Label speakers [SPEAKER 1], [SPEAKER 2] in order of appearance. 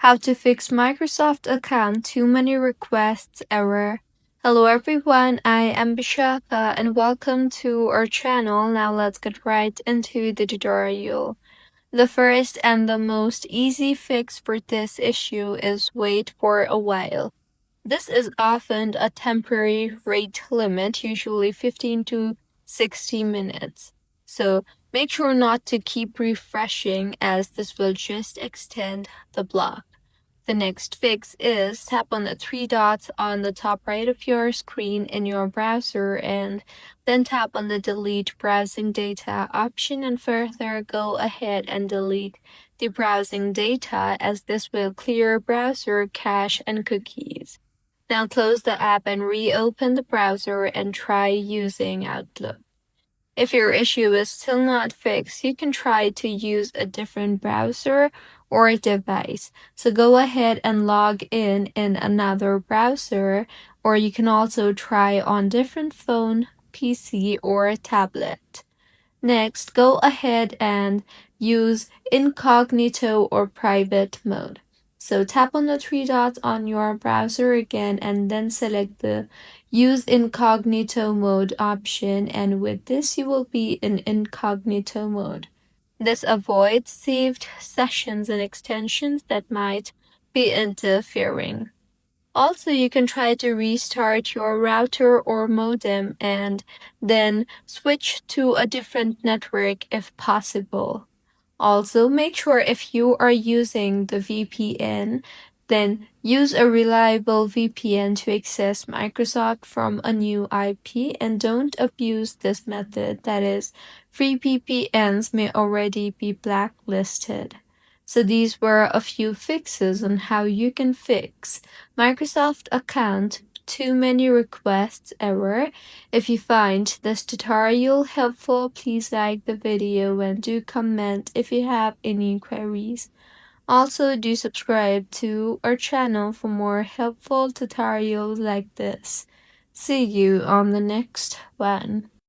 [SPEAKER 1] How to fix Microsoft account too many requests error. Hello everyone, I am Bishaka and welcome to our channel. Now let's get right into the tutorial. The first and the most easy fix for this issue is wait for a while. This is often a temporary rate limit, usually 15 to 60 minutes. So make sure not to keep refreshing as this will just extend the block. The next fix is tap on the three dots on the top right of your screen in your browser and then tap on the delete browsing data option and further go ahead and delete the browsing data as this will clear browser cache and cookies. Now close the app and reopen the browser and try using Outlook. If your issue is still not fixed, you can try to use a different browser or device. So go ahead and log in another browser, or you can also try on different phone, PC, or tablet. Next, go ahead and use incognito or private mode. So tap on the three dots on your browser again and then select the use incognito mode option, and with this you will be in incognito mode. This avoids saved sessions and extensions that might be interfering. Also, you can try to restart your router or modem and then switch to a different network if possible. Also, make sure if you are using the VPN, then use a reliable VPN to access Microsoft from a new IP and don't abuse this method. That is, free VPNs may already be blacklisted. So these were a few fixes on how you can fix Microsoft account too many requests error. If you find this tutorial helpful, please like the video and do comment if you have any queries. Also, do subscribe to our channel for more helpful tutorials like this. See you on the next one.